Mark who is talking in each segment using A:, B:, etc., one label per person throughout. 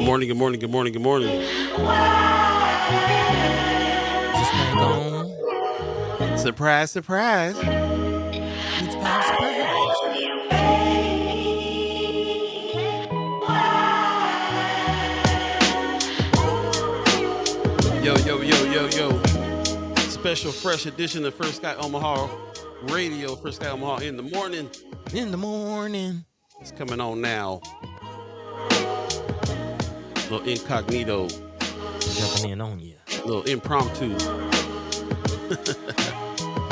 A: morning, good morning, good morning, good morning.
B: Just man gone.
A: Surprise, surprise.
B: Surprise, surprise.
A: Yo, yo, yo, yo, yo. Special fresh edition of First Sky Omaha Radio, First Sky Omaha in the morning.
B: In the morning.
A: It's coming on now. Little incognito,
B: Jumping in on you.
A: little impromptu.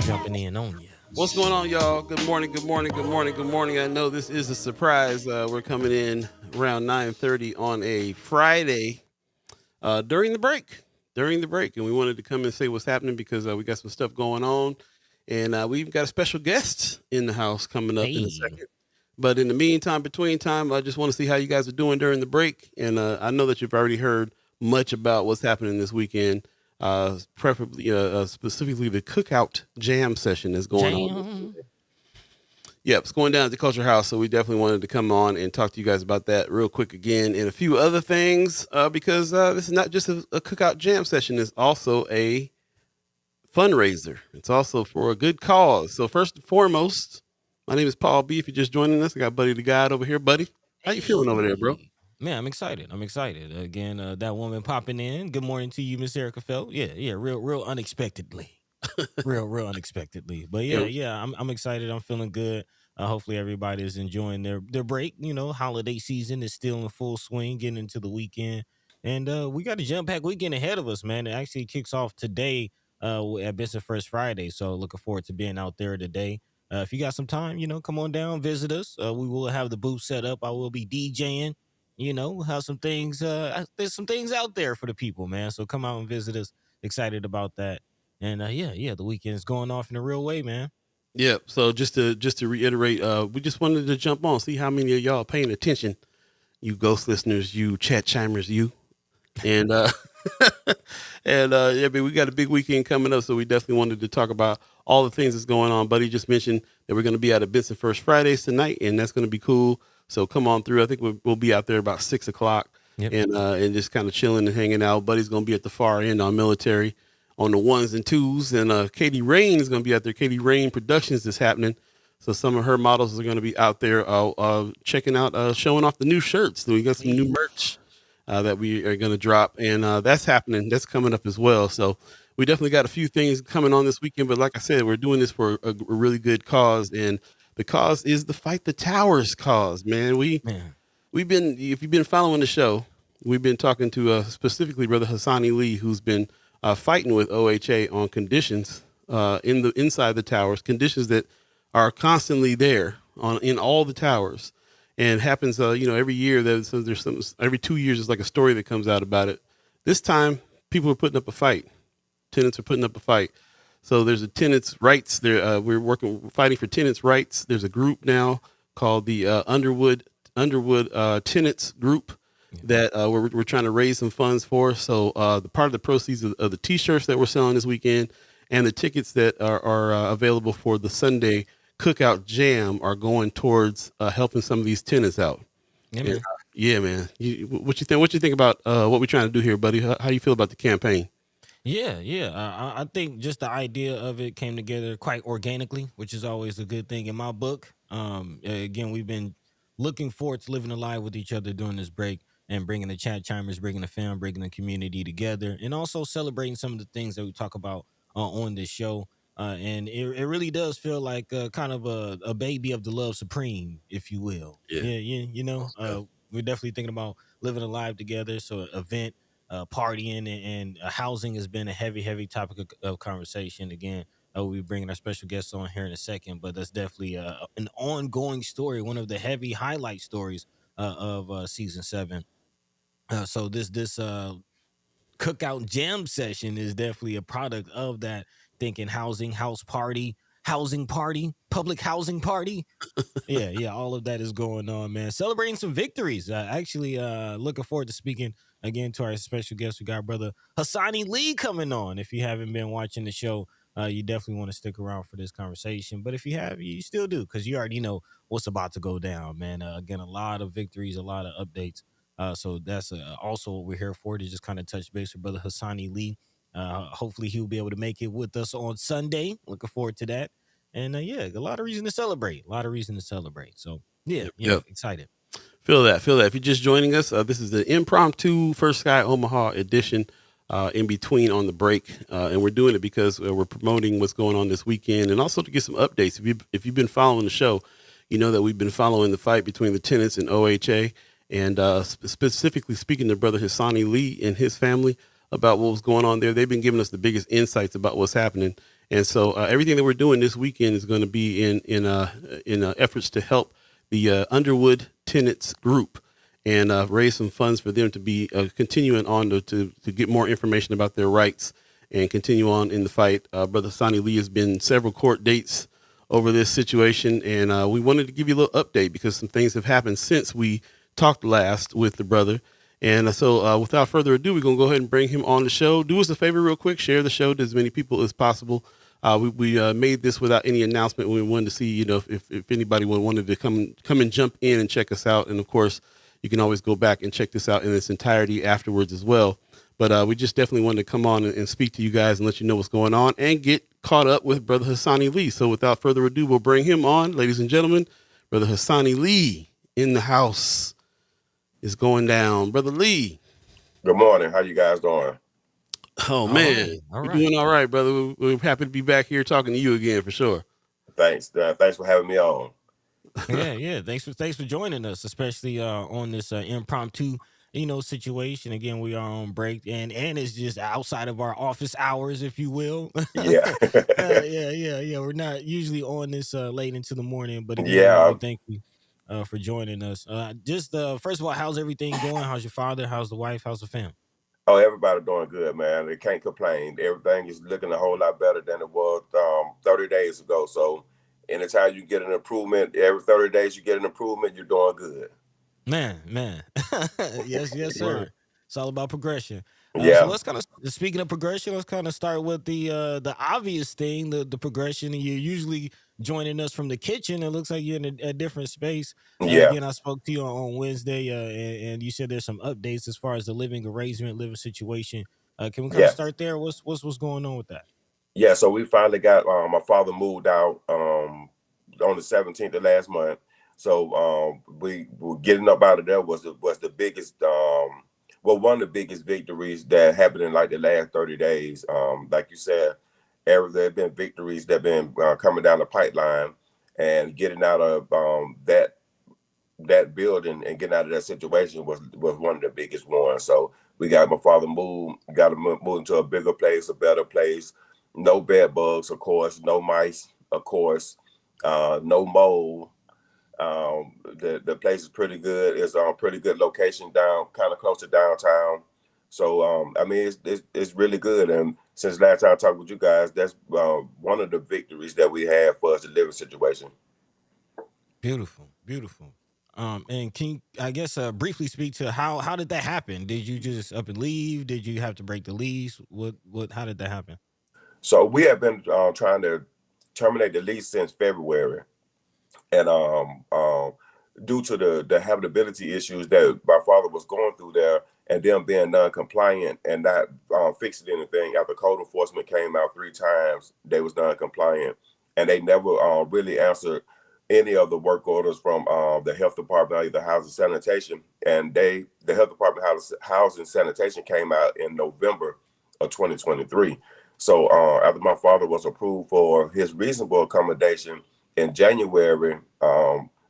B: Jumping in on you.
A: What's going on, y'all? Good morning, good morning, good morning, good morning. I know this is a surprise. We're coming in around 9:30 on a Friday during the break. And we wanted to come and say what's happening because we got some stuff going on. And we've got a special guest in the house coming up in a second. But in the meantime, between time, I just want to see how you guys are doing during the break. And I know that you've already heard much about what's happening this weekend. Preferably, specifically the Cookout Jam session is going on. Yep, it's going down at the Culxr House, so we definitely wanted to come on and talk to you guys about that real quick again, and a few other things, because this is not just a Cookout Jam session; it's also a fundraiser. It's also for a good cause. So first and foremost, my name is Paul B. If you're just joining us, I got Buddi3 Da Gawd over here. Buddy, how you feeling over there, bro?
B: Man, I'm excited. Again, that woman popping in. Good morning to you, Miss Erica Felt. Yeah, real unexpectedly. real unexpectedly. But yeah, I'm excited. I'm feeling good. Hopefully everybody is enjoying their break. You know, holiday season is still in full swing, getting into the weekend. And we got a jump-packed weekend ahead of us, man. It actually kicks off today at Business First Friday. So looking forward to being out there today. If you got some time, come on down, visit us. We will have the booth set up. I will be DJing. We'll have some things. There's some things out there for the people, man. So come out and visit us. Excited about that. And the weekend's going off in a real way, man.
A: Yeah. So just to reiterate, we just wanted to jump on, see how many of y'all are paying attention. You ghost listeners, you chat chimers, you. And we got a big weekend coming up, so we definitely wanted to talk about all the things that's going on. Buddy just mentioned that we're going to be out at Benson First Fridays tonight, and that's going to be cool. So come on through. I think we'll be out there about 6:00,
B: Yep.
A: and just kind of chilling and hanging out. Buddy's going to be at the far end on military on the ones and twos, and Katie Rain is going to be out there. Katie Rain Productions is happening. So some of her models are going to be out there checking out, showing off the new shirts. So we got some new merch that we are going to drop, and that's happening. That's coming up as well. So we definitely got a few things coming on this weekend. But like I said, we're doing this for a really good cause, and the cause is the Fight the Towers cause, man. We've been, if you've been following the show, we've been talking to specifically Brother Hasani Lee, who's been fighting with OHA on conditions inside the towers, conditions that are constantly there in all the towers, and happens every year. There's some every 2 years there's like a story that comes out about it. This time people are putting up a fight. Tenants are putting up a fight. So there's a tenants' rights. There we're fighting for tenants' rights. There's a group now called the Underwood Tenants Group that we're trying to raise some funds for. So the part of the proceeds of the T-shirts that we're selling this weekend and the tickets that are available for the Sunday Cookout Jam are going towards helping some of these tenants out. Yeah, man. What you think? What you think about what we're trying to do here, buddy? How you feel about the campaign?
B: I think just the idea of it came together quite organically, which is always a good thing in my book. Again, we've been looking forward to living alive with each other during this break and bringing the chat chimers, bringing the fam, bringing the community together, and also celebrating some of the things that we talk about on this show. And it really does feel like kind of a baby of the Love Supreme, if you will.
A: Yeah.
B: We're definitely thinking about living alive together. So event, partying, and housing has been a heavy topic of conversation. Again, we'll be bringing our special guests on here in a second, but that's definitely an ongoing story, one of the heavy highlight stories of season 7. So this Cookout Jam session is definitely a product of that. Thinking housing party, public housing party. Yeah, all of that is going on, man. Celebrating some victories. Actually, looking forward to speaking again to our special guest. We got brother Hasani Lee coming on. If you haven't been watching the show, you definitely want to stick around for this conversation. But if you have, you still do, because you already know what's about to go down, man. Again, a lot of victories, a lot of updates So that's also what we're here for, to just kind of touch base with Brother Hasani Lee. Hopefully he'll be able to make it with us on Sunday. Looking forward to that. And yeah, a lot of reason to celebrate. So yeah,
A: Yep.
B: excited.
A: Feel that. If you're just joining us, this is the impromptu First Sky Omaha edition, in between on the break. And we're doing it because we're promoting what's going on this weekend, and also to get some updates. If you've been following the show, you know that we've been following the fight between the tenants and OHA, and specifically speaking to Brother Hasani Lee and his family about what was going on there. They've been giving us the biggest insights about what's happening. And so everything that we're doing this weekend is going to be in efforts to help the Underwood Tenants Group, and raise some funds for them to be continuing on to get more information about their rights and continue on in the fight. Brother Sonny Lee has been several court dates over this situation, and we wanted to give you a little update because some things have happened since we talked last with the brother. And so without further ado, we're going to go ahead and bring him on the show. Do us a favor real quick, share the show to as many people as possible. We made this without any announcement. We wanted to see, if anybody wanted to come and jump in and check us out. And of course, you can always go back and check this out in its entirety afterwards as well. But we just definitely wanted to come on and speak to you guys and let you know what's going on and get caught up with Brother Hasani Lee. So without further ado, we'll bring him on. Ladies and gentlemen, Brother Hasani Lee in the house is going down. Brother Lee.
C: Good morning. How you guys doing?
A: Oh, man.
B: All
A: We're
B: right.
A: doing all right, brother. We're happy to be back here talking to you again for sure.
C: Thanks. Thanks for having me on.
B: Yeah. Thanks for joining us, especially on this impromptu, situation. Again, we are on break, and it's just outside of our office hours, if you will.
C: Yeah.
B: Yeah. We're not usually on this late into the morning, but again,
C: Yeah.
B: we thank you for joining us. Just first of all, how's everything going? How's your father? How's the wife? How's the family?
C: Oh, everybody doing good, man. They can't complain. Everything is looking a whole lot better than it was 30 days ago. So anytime you get an improvement, every 30 days you get an improvement, you're doing good.
B: Man. Yes, sir. It's all about progression.
C: Yeah.
B: So let's kind of, speaking of progression, let's kind of start with the obvious thing, the progression. You're usually joining us from the kitchen. It looks like you're in a different space.
C: Yeah.
B: Again, I spoke to you on Wednesday, and you said there's some updates as far as the living situation. Can we kind
C: Yeah.
B: of start there? What's going on with that?
C: Yeah. So we finally got my father moved out on the 17th of last month. So we were getting up out of there was the biggest one of the biggest victories that happened in like the last 30 days. Like you said, there have been victories that have been coming down the pipeline, and getting out of that building and getting out of that situation was one of the biggest ones. So we got my father got to move into a bigger place, a better place. No bed bugs, of course. No mice, of course. No mold. The place is pretty good. It's a pretty good location down, kind of close to downtown. So I mean, it's really good. And since last time I talked with you guys, that's one of the victories that we have for us, the living situation.
B: Beautiful. And can you, I guess, briefly speak to how did that happen? Did you just up and leave? Did you have to break the lease? How did that happen?
C: So we have been trying to terminate the lease since February, and due to the habitability issues that my father was going through there, and them being non-compliant and not fixing anything. After code enforcement came out 3 times, they was non-compliant, and they never really answered any of the work orders from the health department, either housing sanitation. And the health department housing sanitation came out in November of 2023. So after my father was approved for his reasonable accommodation in January,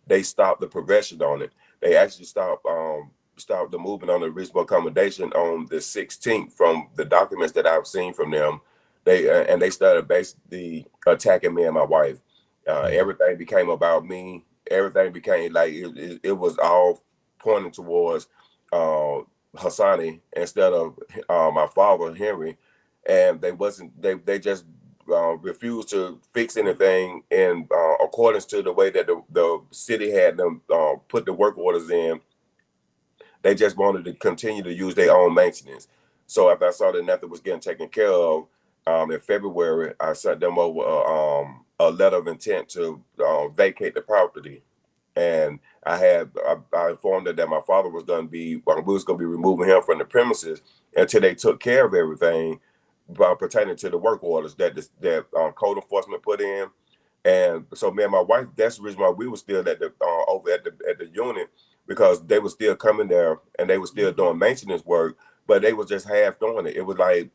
C: they stopped the progression on it. They actually stopped the movement on the reasonable accommodation on the 16th. From the documents that I've seen from them, they started basically attacking me and my wife. Everything became about me. Everything became like it was all pointing towards Hasani instead of my father Henry, and they just refused to fix anything in accordance to the way that the city had them put the work orders in. They just wanted to continue to use their own maintenance. So after I saw that nothing was getting taken care of, in February, I sent them over a letter of intent to vacate the property. and I informed her that my father was going to be, we was going to be removing him from the premises until they took care of everything pertaining to the work orders that code enforcement put in. And so me and my wife, that's the reason why we were still at the over at the unit, because they were still coming there and they were still doing maintenance work, but they was just half doing it. It was like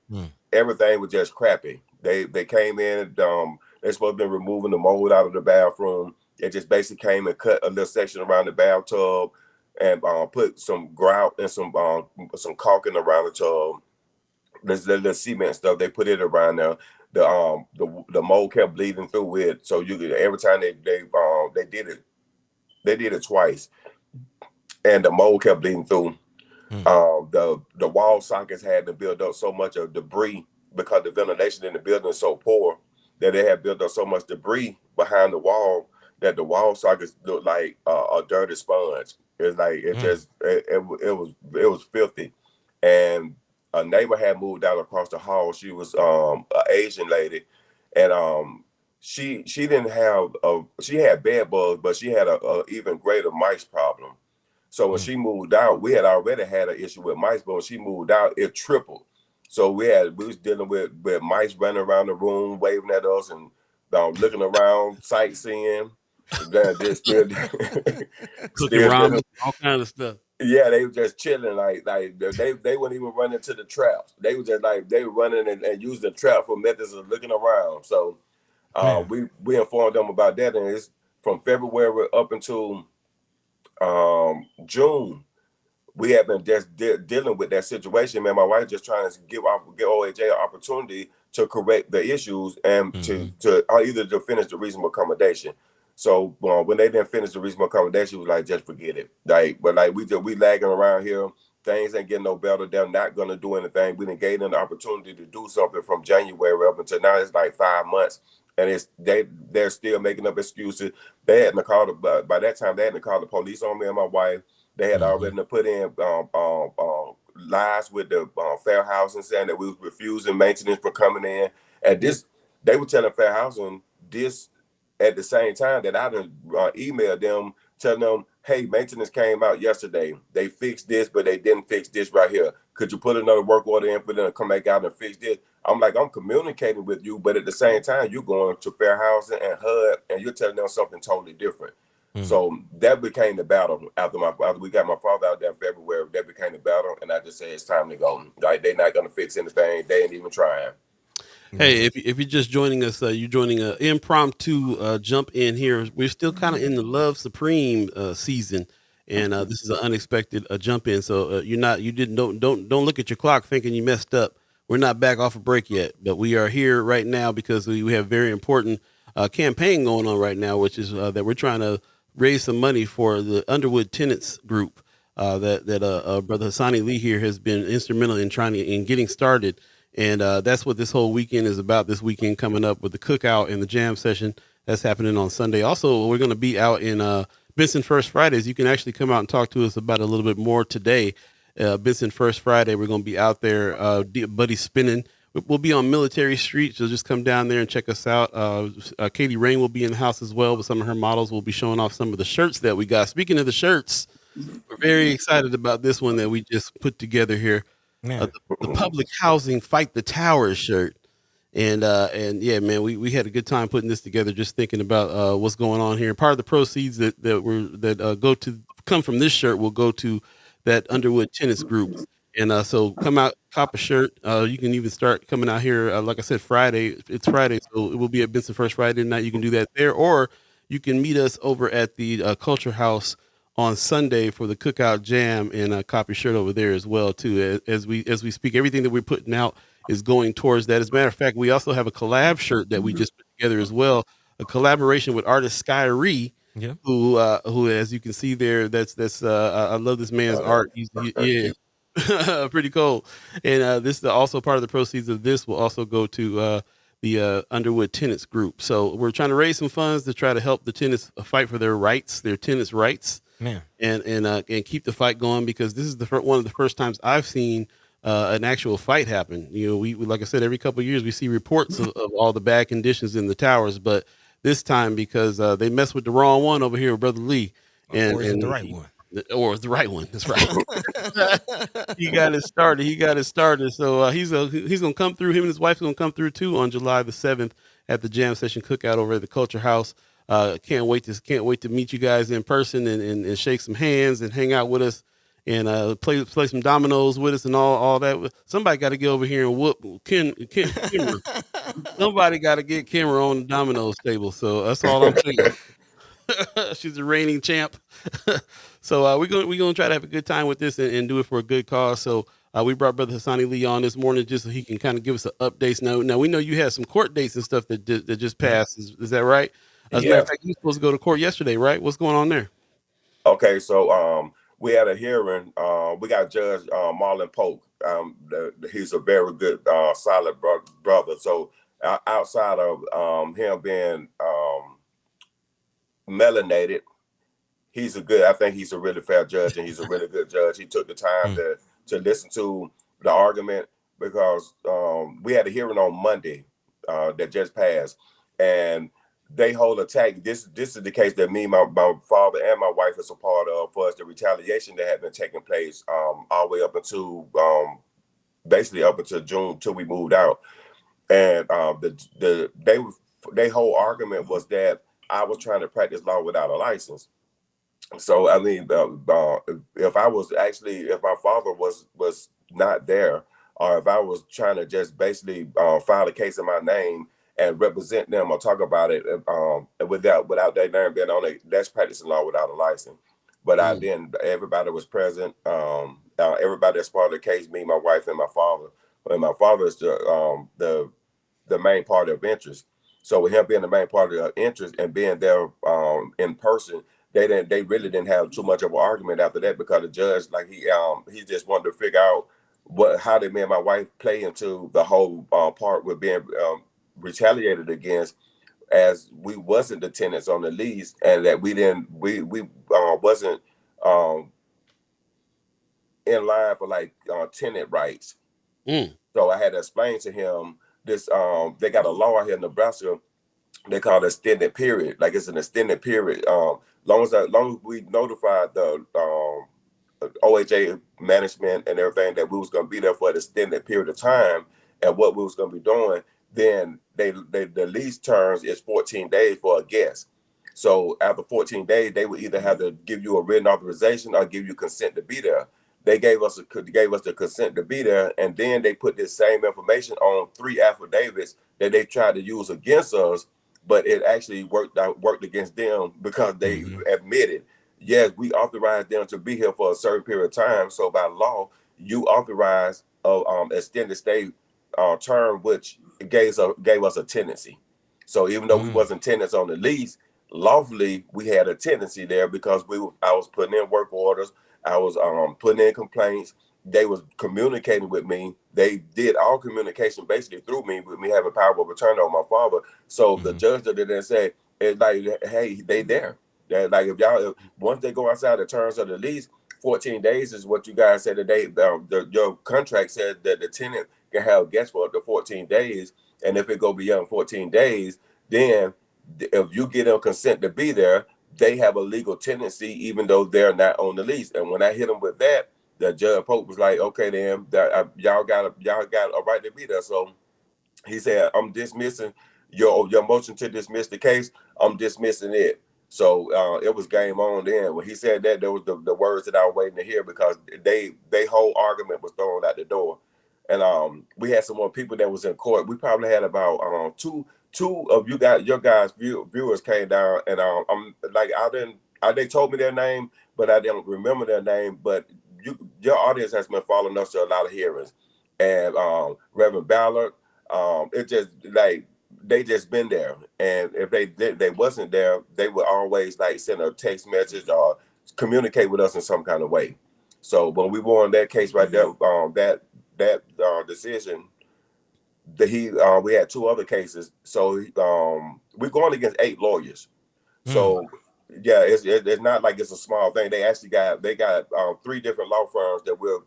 C: everything was just crappy. They came in, they're supposed to be removing the mold out of the bathroom. They just basically came and cut a little section around the bathtub and put some grout and some caulking around the tub. The cement stuff, they put it around there. The mold kept bleeding through it. So every time they did it twice, and the mold kept bleeding through. The wall sockets had to build up so much of debris because the ventilation in the building is so poor that they had built up so much debris behind the wall that the wall sockets looked like a dirty sponge. It's like it was filthy. And a neighbor had moved out across the hall. She was an Asian lady, and she didn't have she had bed bugs, but she had a even greater mice problem. So when she moved out, we had already had an issue with mice, but when she moved out, it tripled. So we was dealing with mice running around the room, waving at us and looking around, sightseeing. Then just still
A: cooking ramen, all kind of stuff.
C: Yeah, they were just chilling, like they wouldn't even run into the traps. They were just like they were running and using the trap for methods of looking around. So we informed them about that, and it's from February up until June. We have been just dealing with that situation. Man, my wife just trying to give OHA an opportunity to correct the issues and to either to finish the reasonable accommodation. So when they didn't finish the reasonable accommodation, we was like, just forget it. But we lagging around here. Things ain't getting no better. They're not gonna do anything. We didn't gain them the opportunity to do something from January up until now. It's like 5 months, and they're still making up excuses. They hadn't called by that time. They hadn't called the police on me and my wife. They had already put in lies with the Fair Housing saying that we was refusing maintenance for coming in. And they were telling Fair Housing this at the same time that I done emailed them telling them, hey, maintenance came out yesterday. They fixed this, but they didn't fix this right here. Could you put another work order in for them to come back out and fix this? I'm like, I'm communicating with you, but at the same time, you're going to Fair Housing and HUD, and you're telling them something totally different. So that became the battle after we got my father out there in February. That became the battle, and I just said it's time to go. Like they're not gonna fix anything. They ain't even trying.
A: Hey, if you're just joining us, you're joining an impromptu jump in here. We're still kind of in the Love Supreme season, and this is an unexpected jump in. So don't look at your clock thinking you messed up. We're not back off a break yet, but we are here right now because we have very important campaign going on right now, which is that we're trying to raise some money for the Underwood Tenants Group that Brother Hasani Lee here has been instrumental in getting started. And that's what this whole weekend is about. This weekend coming up with the cookout and the jam session that's happening on Sunday. Also, we're going to be out in Benson First Fridays. You can actually come out and talk to us about a little bit more today. Benson First Friday, we're going to be out there, Buddy spinning. We'll be on Military Street, so just come down there and check us out. Katie Rain will be in the house as well, but some of her models will be showing off some of the shirts that we got. Speaking of the shirts, we're very excited about this one that we just put together here. The Public Housing Fight the Towers shirt. And yeah, man, we had a good time putting this together, just thinking about what's going on here. Part of the proceeds that come from this shirt will go to that Underwood Tenants Group. And so come out, cop a shirt. You can even start coming out here. Like I said, Friday. It's Friday, so it will be at Benson First Friday night. You can do that there, or you can meet us over at the Culxr House on Sunday for the Cookout Jam, and cop your shirt over there as well too. As we speak, everything that we're putting out is going towards that. As a matter of fact, we also have a collab shirt that we just put together as well. A collaboration with artist Sky Omaha. Yeah. Who, as you can see there, that's I love this man's art. Yeah. Pretty cool. And this is also part of the proceeds of this will also go to the Underwood Tenants Group. So we're trying to raise some funds to try to help the tenants fight for their rights, their tenants' rights, and keep the fight going, because this is one of the first times I've seen an actual fight happen. You know, we like I said, every couple of years we see reports of all the bad conditions in the towers, but this time, because they messed with the wrong one over here with Brother Lee,
B: Or is it the right one?
A: Or the right one. That's right. He got it started. So he's gonna come through. Him and his wife's gonna come through too on July the 7th at the Jam Session Cookout over at the Culxr House. Can't wait to meet you guys in person and shake some hands and hang out with us and play some dominoes with us and all that. Somebody got to get over here and whoop Kimmer. Somebody got to get Kimmer on the dominoes table. So that's all I'm saying. She's a reigning champ. So we're gonna try to have a good time with this and do it for a good cause. So we brought Brother Hasani Lee on this morning just so he can kind of give us an update. Now we know you had some court dates and stuff that just passed. Is that right? As a matter of fact, you were supposed to go to court yesterday, right? What's going on there?
C: Okay, so we had a hearing. We got Judge Marlon Polk. He's a very good, solid brother. So outside of him being melanated, I think he's a really fair judge, and he's a really good judge. He took the time to listen to the argument because we had a hearing on Monday that just passed, and they hold attack. This is the case that me, my father, and my wife is a part of for us, the retaliation that had been taking place all the way up until basically up until June till we moved out. And their whole argument was that I was trying to practice law without a license. So I mean, if my father was not there, or if I was trying to just basically file a case in my name and represent them or talk about it without their name being on it, that's practicing law without a license. But I didn't. Everybody was present. Everybody that's part of the case, me, my wife, and my father. And my father is the main party of interest. So with him being the main party of interest and being there in person, they really didn't have too much of an argument after that, because the judge, like he just wanted to figure out how did me and my wife play into the whole part with being retaliated against, as we wasn't the tenants on the lease, and that we wasn't in line for like tenant rights. So I had to explain to him this. They got a law here in Nebraska. They call it extended period. Like it's an extended period. Long as we notified the OHA management and everything that we was going to be there for an extended period of time and what we was going to be doing, then the lease terms is 14 days for a guest. So after 14 days, they would either have to give you a written authorization or give you consent to be there. They gave us the consent to be there, and then they put this same information on 3 affidavits that they tried to use against us, but it actually worked against them because they admitted, yes, we authorized them to be here for a certain period of time. So by law, you authorize extended stay term, which gave us a tenancy. So even though we wasn't tenants on the lease, lawfully we had a tenancy there because I was putting in work orders. I was putting in complaints. They was communicating with me. They did all communication basically through me, with me having power of attorney on my father. So the judge that didn't say, it's like, hey, they there. They're like, if once they go outside the terms of the lease, 14 days is what you guys said today. Your contract says that the tenant can have guests for up to 14 days. And if it go beyond 14 days, then if you get them consent to be there, they have a legal tenancy, even though they're not on the lease. And when I hit them with that, the Judge Pope was like, okay, then y'all got a right to be there. So he said, I'm dismissing your motion to dismiss the case. I'm dismissing it. So it was game on then. When he said that, there was the words that I was waiting to hear, because they whole argument was thrown out the door. And we had some more people that was in court. We probably had about two of your guys viewers came down, and I'm like, they told me their name, but I didn't remember their name. But your audience has been following us to a lot of hearings, and Reverend Ballard, it just like they just been there, and if they wasn't there, they would always like send a text message or communicate with us in some kind of way. So when we were on that case right there, that decision, we had 2 other cases. So we're going against 8 lawyers. So yeah, it's not like it's a small thing. They actually got 3 different law firms that we're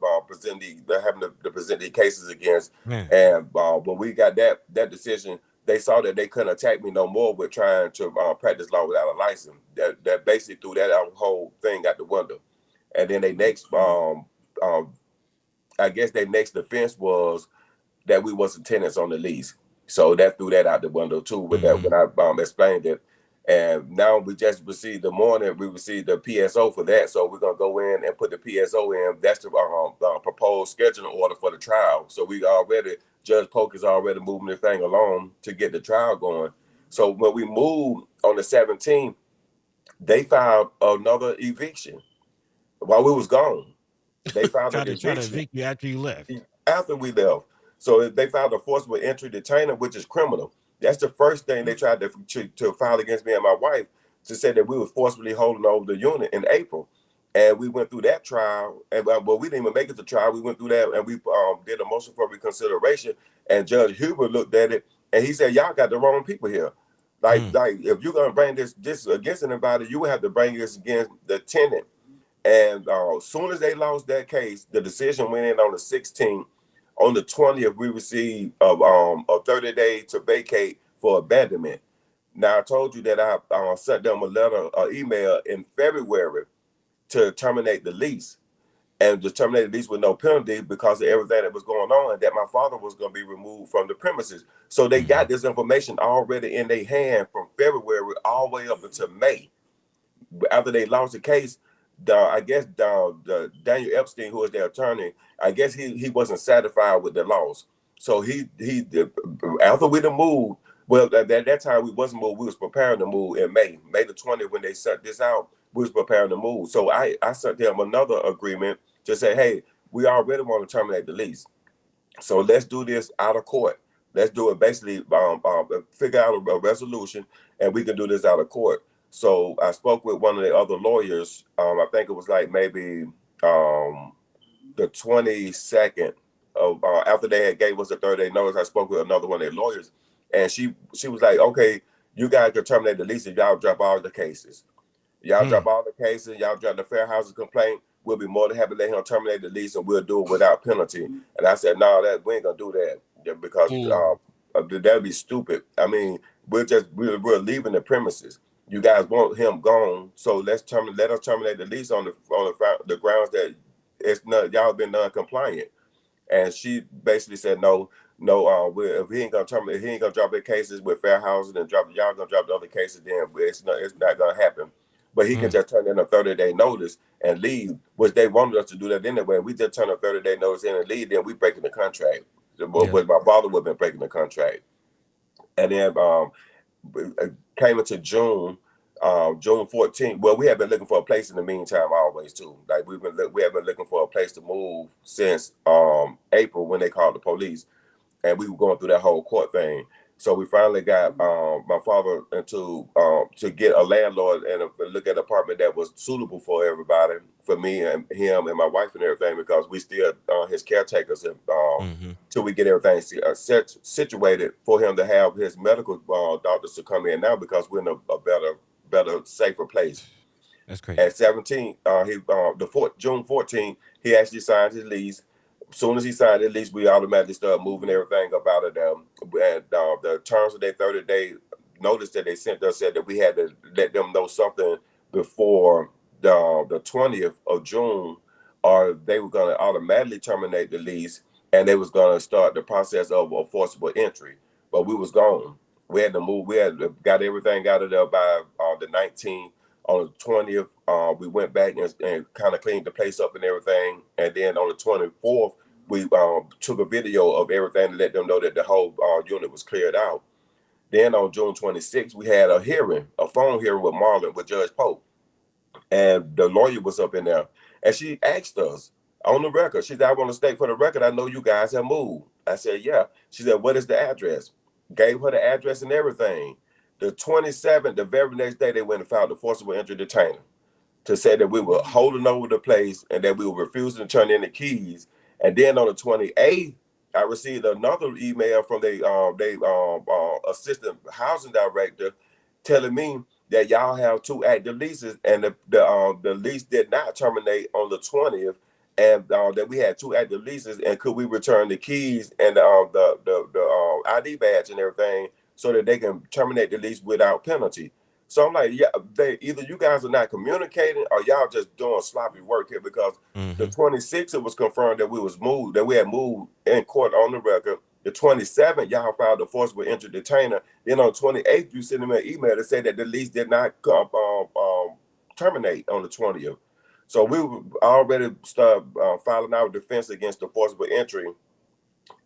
C: having to present the cases against. And when we got that decision, they saw that they couldn't attack me no more with trying to practice law without a license. That basically threw that whole thing out the window. And then they next, I guess their next defense was that we wasn't tenants on the lease. So that threw that out the window too with that when I explained it. And now we just received we received the PSO for that. So we're gonna go in and put the PSO in. That's the proposed scheduling order for the trial. So Judge Polk is already moving the thing along to get the trial going. So when we moved on the 17th, they filed another eviction while we was gone. They filed an
B: try to
C: eviction
B: evict you after you left.
C: after we left. So they filed a forcible entry detainer, which is criminal. That's the first thing they tried to file against me and my wife, to say that we were forcibly holding over the unit in April. And we went through that trial, and well, we didn't even make it to trial. We went through that, and we did a motion for reconsideration. And Judge Huber looked at it, and he said, "Y'all got the wrong people here. Like if you're gonna bring this against anybody, you would have to bring this against the tenant." And as soon as they lost that case, the decision went in on the 16th. On the 20th, we received a 30-day to vacate for abandonment. Now, I told you that I sent them an email in February to terminate the lease, and to terminate the lease with no penalty because of everything that was going on, and that my father was going to be removed from the premises. So they got this information already in their hand from February all the way up until May. After they lost the case, I guess Daniel Epstein, who was their attorney, I guess he wasn't satisfied with the loss. So he after we moved, well, at that time we wasn't moved. We was preparing to move in May the 20th when they sent this out. We was preparing to move. So I sent them another agreement to say, hey, we already want to terminate the lease. So let's do this out of court. Let's do it basically, figure out a resolution, and we can do this out of court. So I spoke with one of the other lawyers. I think it was like maybe the 22nd of after they had gave us a 30-day notice. I spoke with another one of their lawyers, and she was like, "Okay, you guys can terminate the lease if y'all drop all the cases. Y'all drop all the cases. Y'all drop the fair housing complaint. We'll be more than happy to let him terminate the lease, and we'll do it without penalty." And I said, "No, we ain't gonna do that because that'd be stupid. I mean, we're leaving the premises. You guys want him gone, so let us terminate the lease on the grounds that y'all been non-compliant." And she basically said, "No, if he ain't gonna terminate, he ain't gonna drop the cases with fair housing and y'all gonna drop the other cases, then it's not gonna happen. But he can just turn in a 30-day notice and leave, which they wanted us to do that anyway. We just turn a 30-day notice in and leave, then we breaking the contract. But my father would have been breaking the contract." And then came into June 14th. Well, we have been looking for a place in the meantime always too. Like we have been looking for a place to move since April when they called the police, and we were going through that whole court thing. So we finally got my father into to get a landlord and look at an apartment that was suitable for everybody, for me and him and my wife and everything, because we still his caretakers till we get everything situated for him to have his medical doctors to come in now, because we're in a better, safer place.
B: That's crazy.
C: At 17, June 14th, he actually signed his lease. As soon as he signed his lease, we automatically started moving everything up out of them. And the terms of their 30-day notice that they sent us said that we had to let them know something before the 20th of June, or they were going to automatically terminate the lease, and they was going to start the process of a forcible entry. But we was gone. We had to move. We had got everything out of there by the 19th. On the 20th, we went back and kind of cleaned the place up and everything. And then on the 24th, we took a video of everything to let them know that the whole unit was cleared out. Then on June 26th, we had a phone hearing with Marlon, with Judge Polk. And the lawyer was up in there. And she asked us on the record. She said, "I want to state for the record, I know you guys have moved." I said, "Yeah." She said, "What is the address?" Gave her the address and everything. The 27th, the very next day, they went and filed a forcible entry detainer to say that we were holding over the place and that we were refusing to turn in the keys. And then on the 28th, I received another email from the assistant housing director telling me that y'all have 2 active leases, and the lease did not terminate on the 20th, and that we had 2 active leases, and could we return the keys and the ID badge and everything so that they can terminate the lease without penalty. So I'm like, yeah, they either you guys are not communicating or y'all just doing sloppy work here, because the 26th it was confirmed that we had moved in court on the record. The 27th, y'all filed a forcible entry detainer. Then on 28th, you sent them an email to say that the lease did not terminate on the 20th. So we already started filing our defense against the forcible entry.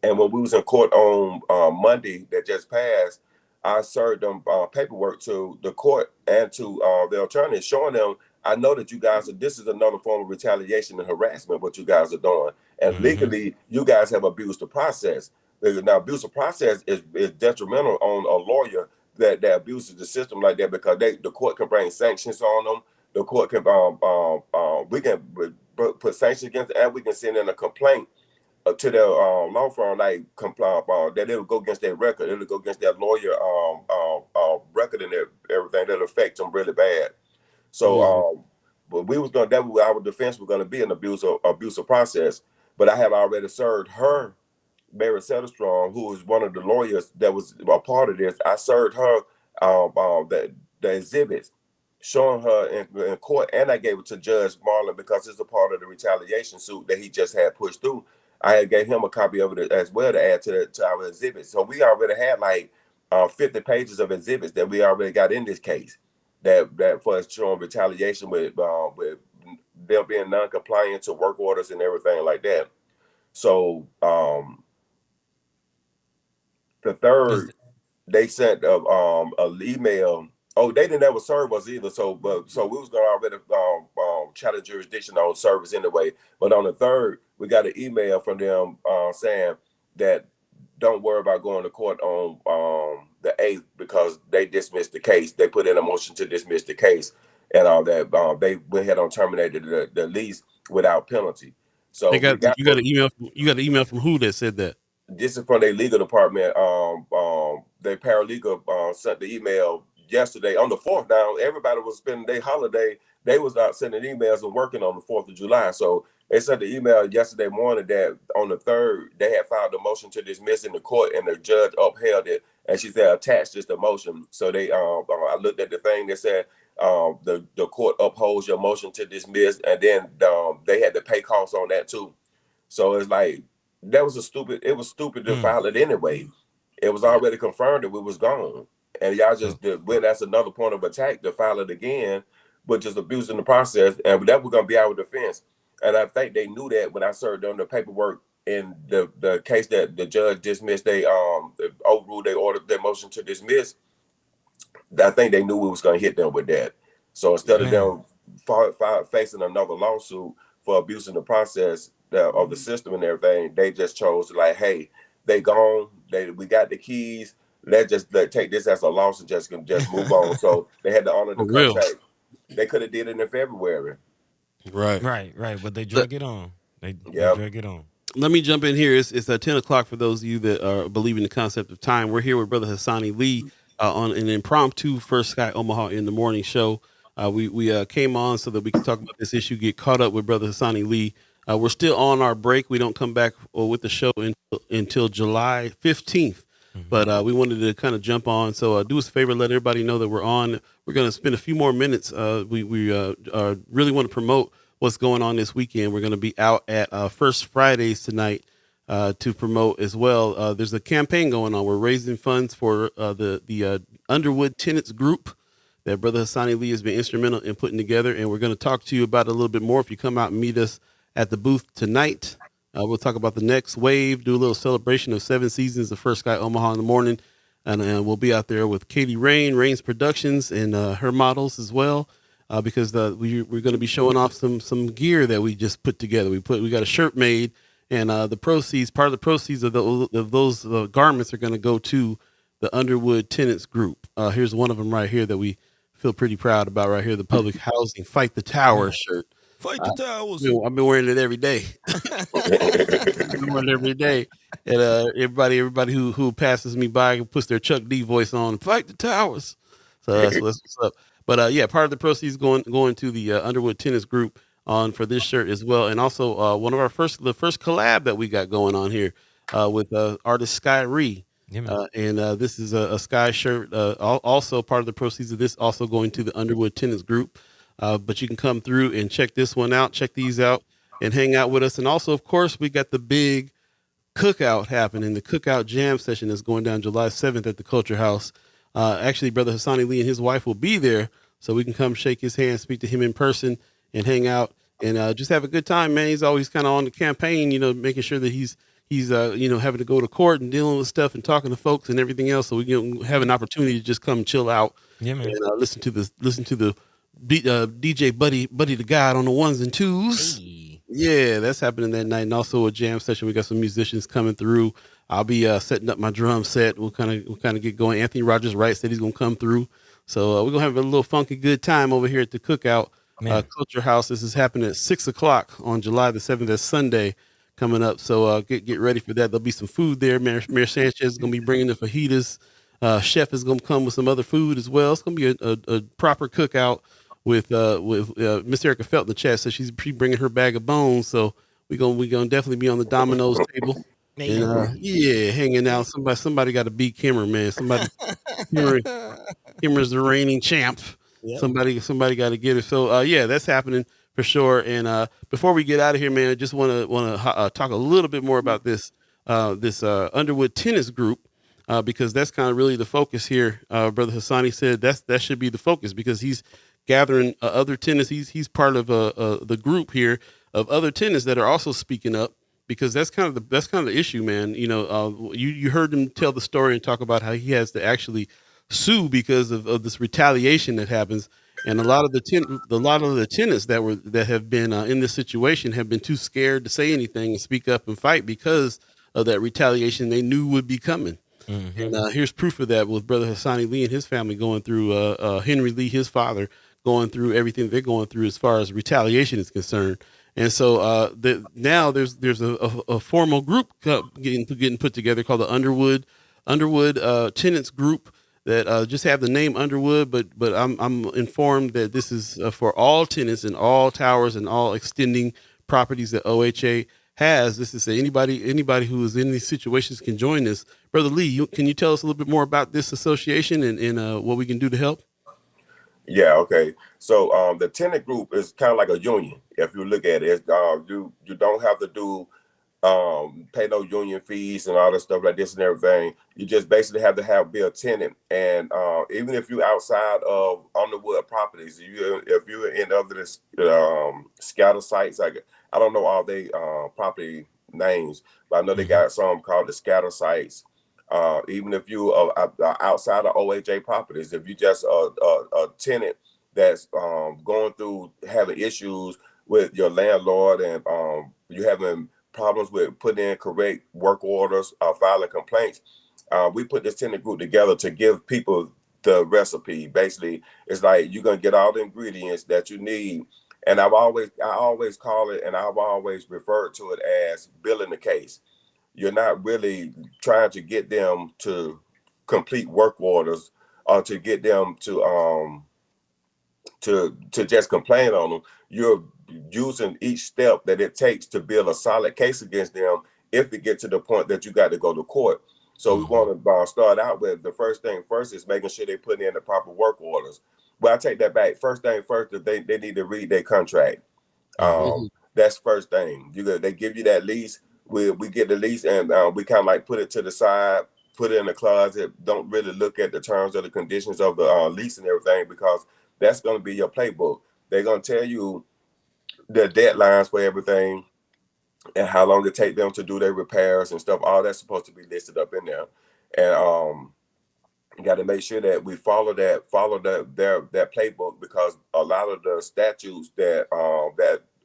C: And when we was in court on Monday that just passed, I served them paperwork to the court and to the attorney, showing them, I know that you guys this is another form of retaliation and harassment, what you guys are doing. And legally, you guys have abused the process. Now, abuse of process is detrimental on a lawyer that abuses the system like that, because the court can bring sanctions on them. The court can, we can put sanctions against them, and we can send in a complaint to their law firm, like that it'll go against their record, it'll go against their lawyer record and everything. That'll affect them really bad. So, but we was gonna, our defense was gonna be an abusive process. But I have already served her, Mary Setterstrong, who was one of the lawyers that was a part of this. I served her the exhibits, showing her in court, and I gave it to Judge Marlin because it's a part of the retaliation suit that he just had pushed through. I had gave him a copy of it as well to add to our exhibits. So we already had like 50 pages of exhibits that we already got in this case that for us showing retaliation with them being non-compliant to work orders and everything like that. So the third, they sent an email. Oh, they didn't ever serve us either. So we was gonna already challenge jurisdiction on service anyway. But on the third, we got an email from them saying that don't worry about going to court on the 8th, because they dismissed the case. They put in a motion to dismiss the case, and all that. They went ahead and terminated the lease without penalty. So
A: you got an email. You got an email from who that said that?
C: This is from their legal department. Their paralegal sent the email yesterday on the 4th. Now everybody was spending their holiday. They was out sending emails and working on the 4th of July. So they sent the email yesterday morning that on the 3rd they had filed a motion to dismiss in the court, and the judge upheld it. And she said attached just the motion. So they I looked at the thing that said the court upholds your motion to dismiss, and then they had to pay costs on that too. So it's like, it was stupid to file it anyway. It was already confirmed that we was gone. And y'all just that's another point of attack to file it again, but just abusing the process. And that was gonna be our defense. And I think they knew that when I served them the paperwork in the case that the judge dismissed, they overruled, they ordered their motion to dismiss. I think they knew we was gonna hit them with that. So instead of them facing another lawsuit for abusing the process of the system and everything, they just chose to like, hey, they gone. We got the keys. Let's just take this as a loss and just move on. So they had to honor the contract. They could have did it in February.
B: Right. But they drug it on. They drug it on.
A: Let me jump in here. It's 10 o'clock for those of you that believe in the concept of time. We're here with Brother Hasani Lee on an impromptu First Sky Omaha in the morning show. We came on so that we could talk about this issue, get caught up with Brother Hasani Lee. We're still on our break. We don't come back with the show until July 15th. But we wanted to kind of jump on. So do us a favor, let everybody know that we're on. We're going to spend a few more minutes. We really want to promote what's going on this weekend. We're going to be out at First Fridays tonight to promote as well. There's a campaign going on. We're raising funds for the Underwood Tenants Group that Brother Hasani Lee has been instrumental in putting together. And we're going to talk to you about it a little bit more if you come out and meet us at the booth tonight. We'll talk about the next wave, do a little celebration of 7 seasons of First Sky Omaha in the morning. And we'll be out there with Katie Rain's Productions, and her models as well, because we're going to be showing off some gear that we just put together. We got a shirt made, and part of the proceeds of those garments are going to go to the Underwood Tenants Group. Here's one of them right here that we feel pretty proud about right here, the Public Housing Fight the Tower shirt.
B: Fight the towers.
A: I've been wearing it every day. I've been wearing it every day. And everybody who passes me by puts their Chuck D voice on. Fight the towers. So that's what's up. But part of the proceeds going to the Underwood Tennis Group for this shirt as well, and also one of the first collab that we got going on here with artist Sky Ree.
B: Yeah, man.
A: And this is a Sky shirt. Also, part of the proceeds of this also going to the Underwood Tenants Group. But you can come through and check this one out, check these out, and hang out with us. And also, of course, we got the big cookout happening. The Cookout Jam session is going down July 7th at the Culxr House. Actually, Brother Hasani Lee and his wife will be there, so we can come shake his hand, speak to him in person, and hang out and just have a good time, man. He's always kind of on the campaign, making sure that he's having to go to court and dealing with stuff and talking to folks and everything else. So we can have an opportunity to just come chill out
B: Yeah, man.
A: and listen to the DJ Buddi3 Da Gawd on the ones and twos.
B: Hey.
A: Yeah, that's happening that night, and also a jam session. We got some musicians coming through. I'll be setting up my drum set. We'll kind of get going. Anthony Rogers Wright said he's gonna come through, so we're gonna have a little funky good time over here at the Cookout Culxr House. This is happening at 6:00 on July the 7th. That's Sunday coming up. So get ready for that. There'll be some food there. Mayor Sanchez is gonna be bringing the fajitas. Chef is gonna come with some other food as well. It's gonna be a proper cookout with Miss Erica Felt in the chat. So she's bringing her bag of bones. So we gonna definitely be on the Dominoes table. And yeah, hanging out. Somebody got to beat Kimmer, man. Kimmer's the reigning champ. Yep. Somebody got to get it. So yeah, that's happening for sure. And before we get out of here, man, I just want to talk a little bit more about this Underwood Tenants Group. Because that's kind of really the focus here. Brother Hasani said that should be the focus because he's gathering other tenants. He's part of the group here of other tenants that are also speaking up because that's kind of the issue, man. You heard him tell the story and talk about how he has to actually sue because of this retaliation that happens, and a lot of the tenants that have been in this situation have been too scared to say anything and speak up and fight because of that retaliation they knew would be coming. Mm-hmm. And here's proof of that with Brother Hasani Lee and his family going through Henry Lee, his father, going through everything they're going through as far as retaliation is concerned. And so now there's a formal group getting put together called the Underwood Tenants Group that just have the name Underwood, but I'm informed that this is for all tenants and all towers and all extending properties that OHA has. This is anybody who is in these situations can join this. Brother Lee, can you tell us a little bit more about this association and what we can do to help?
C: Yeah, okay. So the tenant group is kind of like a union. If you look at it, you don't have to pay no union fees and all that stuff like this and everything. You just basically have to be a tenant. And even if you're outside of Underwood properties, if you're in other scatter sites, like I don't know all they property names, but I know they got some called the scatter sites. Even if you are outside of OHA properties, if you just a tenant that's going through having issues with your landlord and you having problems with putting in correct work orders, filing complaints, we put this tenant group together to give people the recipe. Basically, it's like you're gonna get all the ingredients that you need. And I always call it, and I've always referred to it as building the case. You're not really trying to get them to complete work orders or to get them to just complain on them. You're using each step that it takes to build a solid case against them if it gets to the point that you got to go to court. So we want to start out with the first thing first is making sure they put in the proper work orders. Well, I take that back. First thing first, they need to read their contract. That's first thing. They give you that lease. We get the lease and we kind of like put it to the side, put it in the closet. Don't really look at the terms or the conditions of the lease and everything because that's going to be your playbook. They're going to tell you the deadlines for everything and how long it take them to do their repairs and stuff. All that's supposed to be listed up in there. And you got to make sure that we follow that playbook because a lot of the statutes that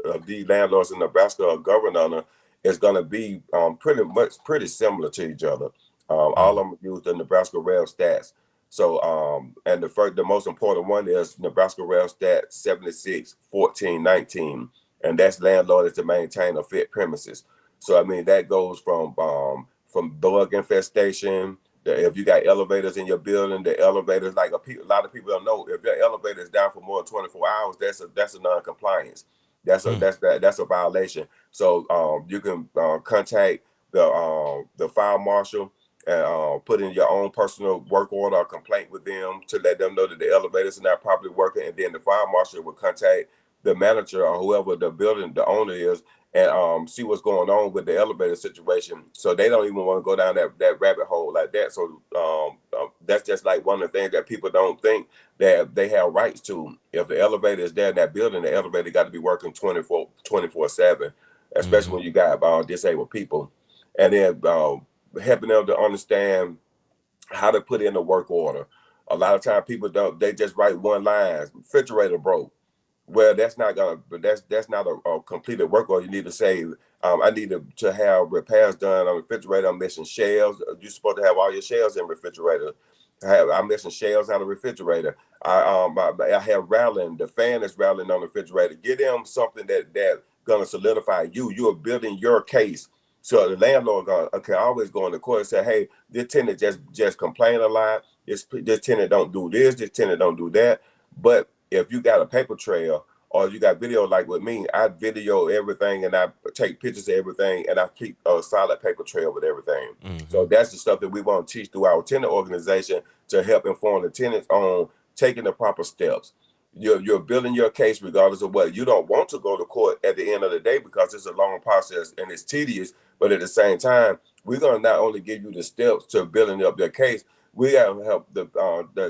C: the landlords in Nebraska are governed under is going to be pretty similar to each other. All of them use the Nebraska Rev Stats. So, and the most important one is Nebraska Rev Stat 76-14-19, and that's landlord is to maintain or fit premises. So, I mean, that goes from bug infestation. If you got elevators in your building, the elevators, like a lot of people don't know, if your elevator is down for more than 24 hours, that's a non-compliance. That's a violation. So you can contact the fire marshal and put in your own personal work order or complaint with them to let them know that the elevators are not properly working, and then the fire marshal will contact the manager or whoever the owner is, and see what's going on with the elevator situation. So they don't even want to go down that rabbit hole like that. So that's just like one of the things that people don't think that they have rights to. If the elevator is there in that building, the elevator got to be working 24/7, especially when you got disabled people. And then helping them to understand how to put in a work order. A lot of times people don't, they just write one line, refrigerator broke. Well, that's not gonna, but that's not a completed work order. You need to say, I need to have repairs done on the refrigerator. I'm missing shelves. You're supposed to have all your shelves in refrigerator. I'm missing shelves out of the refrigerator. I have rattling. The fan is rattling on the refrigerator. Get them something that gonna solidify you. You are building your case. So the landlord can always go in the court and say, hey, this tenant just complain a lot. This tenant don't do this. This tenant don't do that. But if you got a paper trail or you got video like with me, I video everything and I take pictures of everything and I keep a solid paper trail with everything. So that's the stuff that we want to teach through our tenant organization to help inform the tenants on taking the proper steps. You're building your case regardless of what. You don't want to go to court at the end of the day because it's a long process and it's tedious. But at the same time, we're going to not only give you the steps to building up their case, we got to help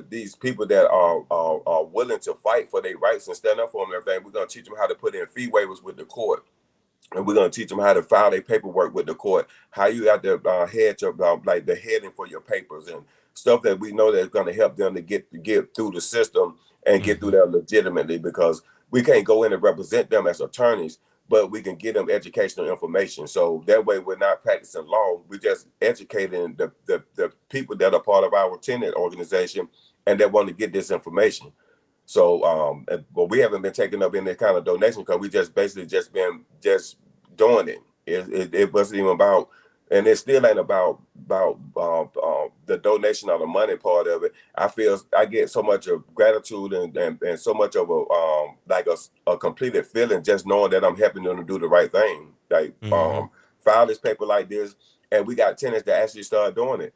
C: these people that are willing to fight for their rights and stand up for them and everything. We're going to teach them how to put in fee waivers with the court. And we're going to teach them how to file their paperwork with the court, how you got to head your, like the heading for your papers and stuff that we know that's going to help them to get through the system and get through there legitimately, because we can't go in and represent them as attorneys, but we can give them educational information. So that way we're not practicing law. We're just educating the people that are part of our tenant organization and that want to get this information. So, but we haven't been taking up any kind of donation because we just basically been doing it. It wasn't even about, and it still ain't about the donation or the money part of it. I feel I get so much of gratitude and so much of like a completed feeling just knowing that I'm helping them to do the right thing. Like file this paper like this, and we got tenants that actually start doing it.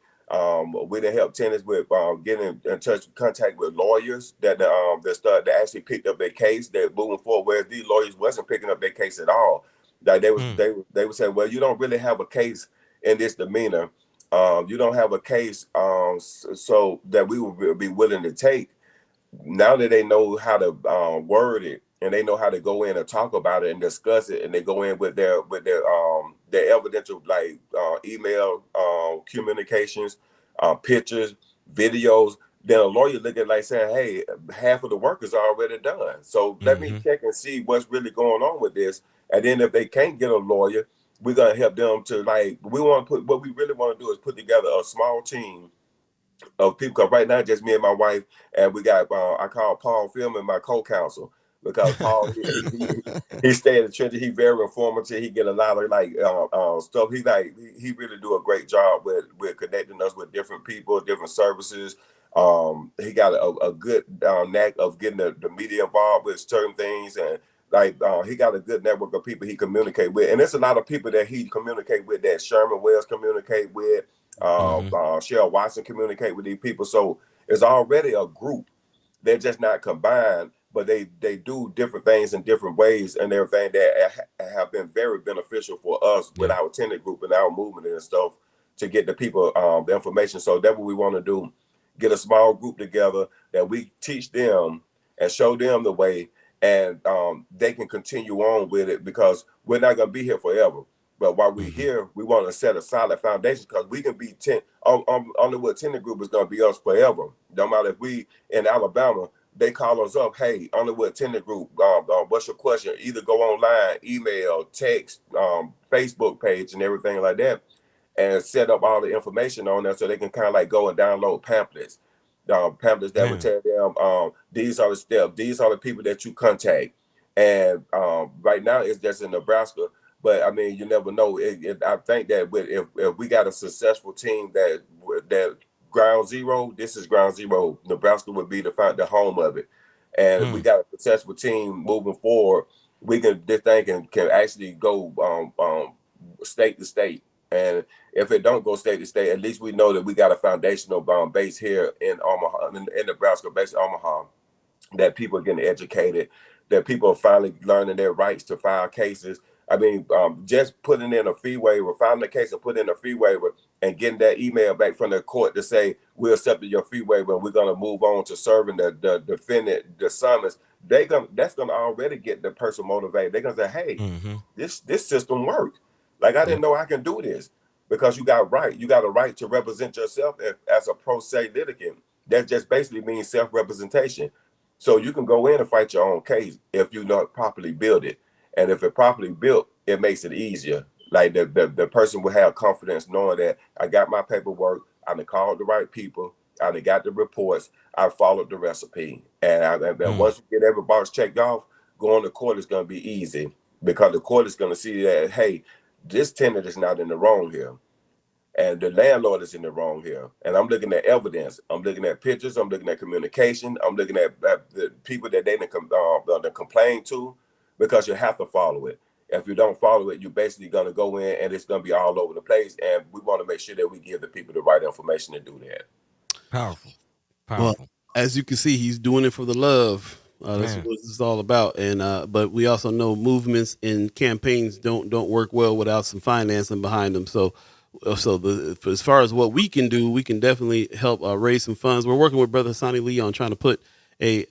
C: We done help tenants with getting in contact with lawyers that actually picked up their case. They're moving forward, whereas these lawyers wasn't picking up their case at all. Like they would say, well, you don't really have a case in this demeanor. You don't have a case, so that we would be willing to take. Now that they know how to word it and they know how to go in and talk about it and discuss it, and they go in with their evidential, like email communications, pictures, videos, then a lawyer look at it like saying, hey, half of the work is already done. So let me check and see what's really going on with this. And then if they can't get a lawyer, we're gonna help them to, like, what we really want to do is put together a small team of people. Because right now, just me and my wife, and we got I call Paul Philman my co-counsel, because Paul he stay in the trenches. He very informative. He get a lot of like stuff. He really do a great job with connecting us with different people, different services. He got a good knack of getting the media involved with certain things, and like he got a good network of people he communicate with. And there's a lot of people that he communicate with that Sherman Wells communicate with. Cheryl Watson communicate with these people. So it's already a group. They're just not combined, but they do different things in different ways and everything that have been very beneficial for us with our tenant group and our movement and stuff, to get the people the information. So that's what we want to do. Get a small group together that we teach them and show them the way, and they can continue on with it, because we're not going to be here forever. But while we're here, we want to set a solid foundation, because we can be Underwood Tenant Group is going to be us forever. No matter if we in Alabama, they call us up, hey, Underwood Tenant Group, what's your question? Either go online, email, text, Facebook page and everything like that, and set up all the information on there so they can kind of like go and download pamphlets. Pamphlets that would tell them these are the steps, these are the people that you contact. And right now it's just in Nebraska. But I mean, you never know. I think that if we got a successful team that ground zero, this is ground zero. Nebraska would be the home of it. And if we got a successful team moving forward, this thing can actually go state to state. And if it don't go state to state, at least we know that we got a foundational base here in Omaha, in Nebraska, based in Omaha, that people are getting educated, that people are finally learning their rights to file cases. I mean, just putting in a fee waiver, filing a case and putting in a fee waiver and getting that email back from the court to say, we accepted your fee waiver and we're going to move on to serving the defendant, the summons. That's going to already get the person motivated. They're going to say, hey, this system worked. Like, I didn't know I can do this, because you got a right to represent yourself as a pro se litigant. That just basically means self-representation. So you can go in and fight your own case if you not properly build it. And if it properly built, it makes it easier. Like the person will have confidence knowing that I got my paperwork, I done called the right people, I done got the reports, I followed the recipe. And once you get every box checked off, going to court is going to be easy, because the court is going to see that, hey, this tenant is not in the wrong here, and the landlord is in the wrong here. And I'm looking at evidence. I'm looking at pictures. I'm looking at communication. I'm looking at the people that they complain to, because you have to follow it. If you don't follow it, you're basically going to go in and it's going to be all over the place. And we want to make sure that we give the people the right information to do that.
B: Powerful.
A: Well, as you can see, he's doing it for the love. That's what this is all about. And but we also know movements and campaigns don't work well without some financing behind them. So as far as what we can do, we can definitely help raise some funds. We're working with Brother Hasani Lee on trying to put a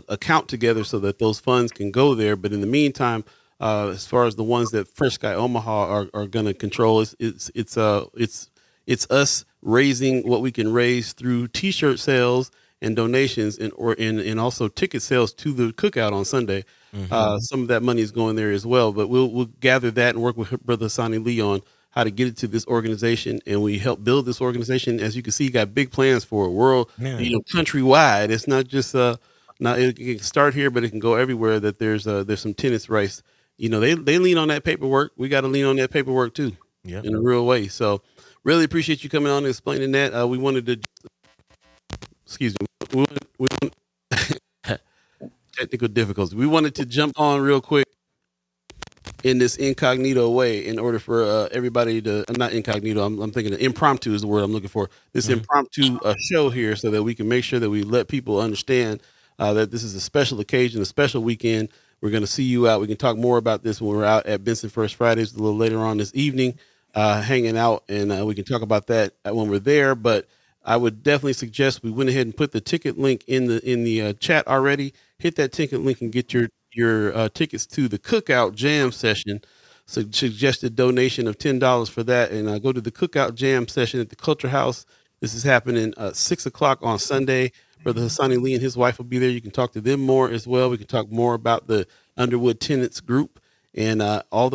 A: account together so that those funds can go there. But in the meantime, as far as the ones that Fresh Sky Omaha are going to control, it's us raising what we can raise through T-shirt sales and donations, and also ticket sales to the cookout on Sunday. Some of that money is going there as well. But we'll gather that and work with Brother Hasani Lee on how to get it to this organization, and we help build this organization. As you can see, you got big plans for a world, countrywide. It's not just it can start here, but it can go everywhere. That there's some tenants' rights. They lean on that paperwork. We got to lean on that paperwork too, in a real way. So, really appreciate you coming on and explaining that. We wanted to, excuse me, we technical difficulties. We wanted to jump on real quick in this incognito way, in order for everybody to, not incognito, I'm thinking of impromptu is the word I'm looking for. This impromptu show here, so that we can make sure that we let people understand that this is a special occasion, a special weekend. We're going to see you out. We can talk more about this when we're out at Benson First Fridays a little later on this evening, hanging out, and we can talk about that when we're there. But I would definitely suggest we went ahead and put the ticket link in the chat already. Hit that ticket link and get your tickets to the Cookout Jam session. So suggested donation of $10 for that, and go to the Cookout Jam session at the Culxr House. This is happening 6 o'clock on Sunday. Brother Hasani Lee and his wife will be there. You can talk to them more as well. We can talk more about the Underwood Tenants Group, and a lot of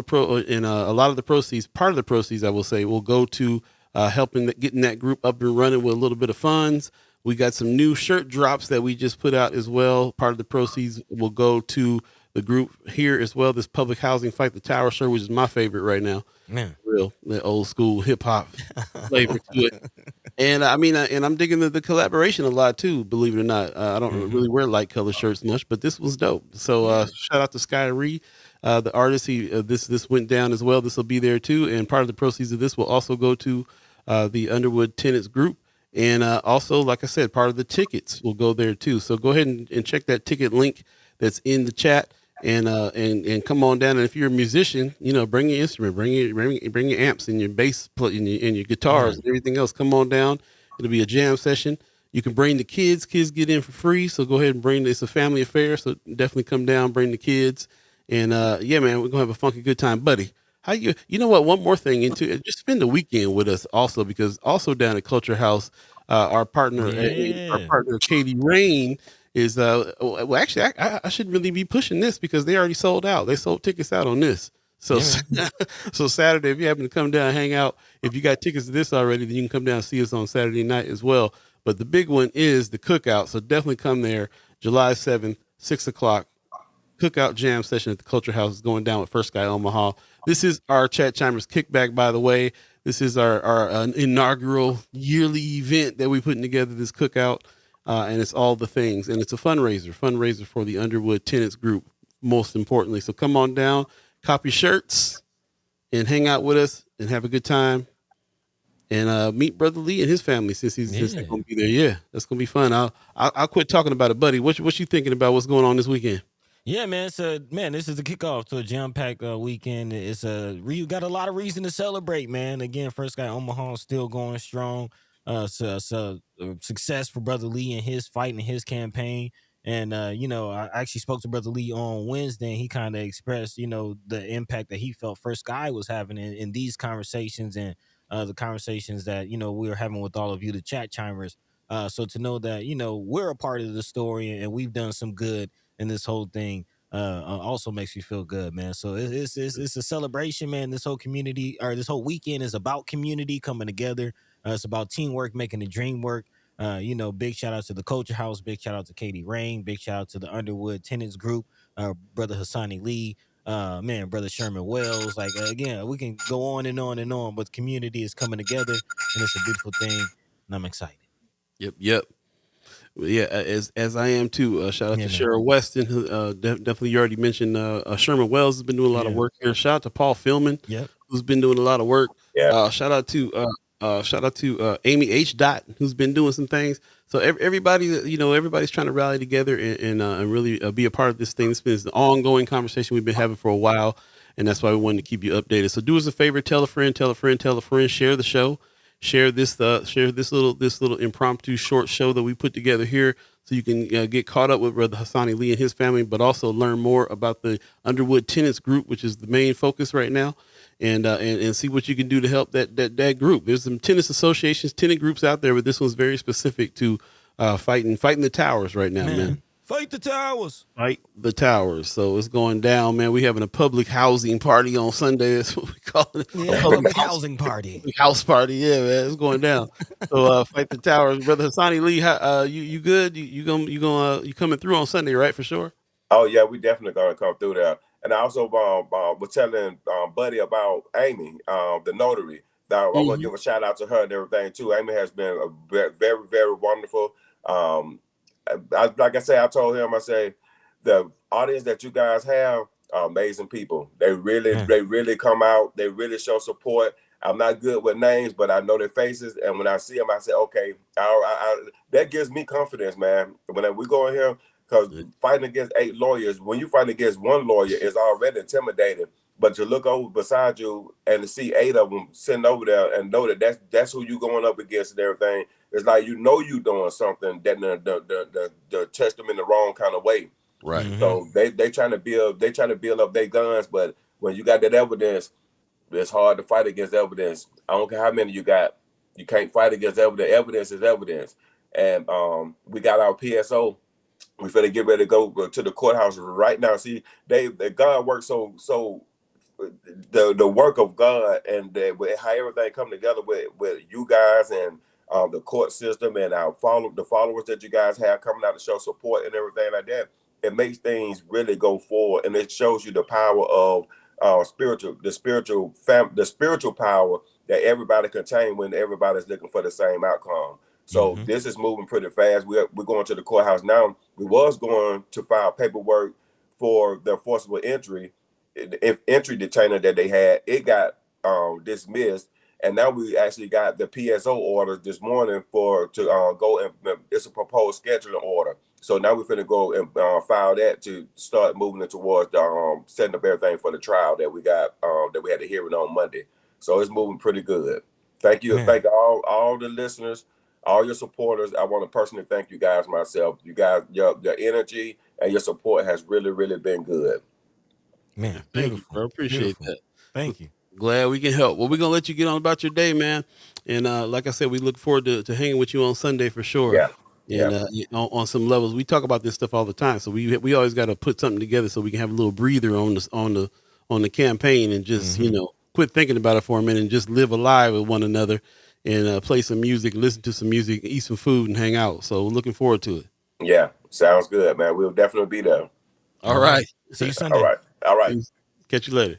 A: the proceeds. Part of the proceeds, I will say, will go to helping getting that group up and running with a little bit of funds. We got some new shirt drops that we just put out as well. Part of the proceeds will go to the group here as well. This Public Housing Fight the Tower shirt, which is my favorite right now.
B: Man,
A: the old school hip hop flavor to it. And and I'm digging the collaboration a lot too. Believe it or not, I don't really wear light color shirts much, but this was dope. So shout out to Sky the artist. This went down as well. This will be there too, and part of the proceeds of this will also go to the Underwood Tenants Group. And also, like I said, part of the tickets will go there too. So go ahead and check that ticket link that's in the chat, and come on down. And if you're a musician, bring your instrument, bring your amps and your bass, and your guitars and everything else. Come on down. It'll be a jam session. You can bring the kids. Kids get in for free. So go ahead and it's a family affair. So definitely come down, bring the kids. And yeah, man, we're gonna have a funky good time, buddy. How you know what? One more thing, just spend the weekend with us also, because also down at Culxr House, our partner Katie Rain is well, actually I shouldn't really be pushing this because they already sold out. They sold tickets out on this. So so Saturday, if you happen to come down and hang out, if you got tickets to this already, then you can come down and see us on Saturday night as well. But the big one is the cookout. So definitely come there, July 7th, 6 o'clock. Cookout Jam session at the Culxr House is going down with First Sky Omaha. This is our Chat Chimers kickback, by the way. This is our inaugural yearly event that we're putting together, this cookout, and it's all the things. And it's a fundraiser for the Underwood Tenants Group, most importantly. So come on down, copy shirts, and hang out with us and have a good time and meet Brother Lee and his family since they're gonna be there. Yeah, that's gonna be fun. I'll quit talking about it, buddy. What you thinking about? What's going on this weekend?
B: Yeah, man. So, man, this is the kickoff to a jam-packed weekend. It's you got a lot of reason to celebrate, man. Again, First Guy Omaha still going strong. Success for Brother Lee and his fight and his campaign. And I actually spoke to Brother Lee on Wednesday, and he kind of expressed, the impact that he felt First Guy was having in these conversations and the conversations that we were having with all of you, the chat chimers. So to know that we're a part of the story and we've done some good in this whole thing also makes me feel good, man. So it's a celebration, man. This whole community or this whole weekend is about community coming together. It's about teamwork, making the dream work. Big shout out to the Culxr House, big shout out to Katie Rain, big shout out to the Underwood Tenants Group, brother Hasani Lee, man, brother Sherman Wells. Like again, we can go on and on and on, but the community is coming together, and it's a beautiful thing, and I'm excited.
A: Yep. Well, yeah, as I am too. Shout out to
B: man.
A: Cheryl Weston, who definitely you already mentioned. Sherman Wells has been doing a lot of work here. Shout out to Paul Philman, who's been doing a lot of work.
C: Yeah.
A: Shout out to Amy H. Dot, who's been doing some things. So everybody, everybody's trying to rally together and really be a part of this thing. It's been an ongoing conversation we've been having for a while, and that's why we wanted to keep you updated. So do us a favor, tell a friend, share the show. Share this little impromptu short show that we put together here, so you can get caught up with Brother Hasani Lee and his family, but also learn more about the Underwood Tenants Group, which is the main focus right now, and see what you can do to help that group. There's some tennis associations, tenant groups out there, but this one's very specific to fighting the towers right now, man.
B: Fight the towers.
A: Fight the towers. So it's going down, man. We're having a public housing party on Sunday. That's what we call it.
B: Yeah, public housing party.
A: House party. Yeah, man. It's going down. So fight the towers. Brother Hasani Lee, you good? You coming through on Sunday, right? For sure.
C: Oh yeah, we definitely gonna come through there. And I also was telling Buddy about Amy, the notary. That I want to give a shout out to her and everything too. Amy has been very, very wonderful. Like I say, I told him, I say, the audience that you guys have are amazing people. They really come out. They really show support. I'm not good with names, but I know their faces. And when I see them, I say, okay, that gives me confidence, man. When we go in here, because fighting against 8 lawyers, when you fight against one lawyer, it's already intimidating. But to look over beside you and to see 8 of them sitting over there and know that that's who you going up against and everything, it's like you doing something that the touch them in the wrong kind of way.
A: Right.
C: So they trying to build up their guns, but when you got that evidence, it's hard to fight against evidence. I don't care how many you got, you can't fight against evidence. Evidence is evidence. And we got our PSO. We finna get ready to go to the courthouse right now. See, God works so. The work of God and how everything come together with you guys and the court system and the followers that you guys have coming out to show support and everything like that, it makes things really go forward, and it shows you the power of the spiritual power that everybody contain when everybody's looking for the same outcome. So this is moving pretty fast. We're going to the courthouse now. We was going to file paperwork for the forcible entry detainer that they had. It got dismissed, and now we actually got the PSO order this morning to go and it's a proposed scheduling order. So now we're finna go and file that to start moving it towards setting up everything for the trial that we got that we had a hearing on Monday. So it's moving pretty good. Thank you. Thank all the listeners, all your supporters. I want to personally thank you guys myself. You guys, your energy and your support has really, really been good.
B: Man,
A: thank you, bro. Appreciate that.
B: Thank you.
A: Glad we can help. Well, we're gonna let you get on about your day, man. And like I said, we look forward to hanging with you on Sunday for sure.
C: Yeah.
A: And on some levels, we talk about this stuff all the time. So we always got to put something together so we can have a little breather on the campaign and just quit thinking about it for a minute and just live alive with one another and play some music, listen to some music, eat some food, and hang out. So we're looking forward to it.
C: Yeah, sounds good, man. We'll definitely be there.
A: All right.
B: See you Sunday.
C: All right.
A: Catch you later.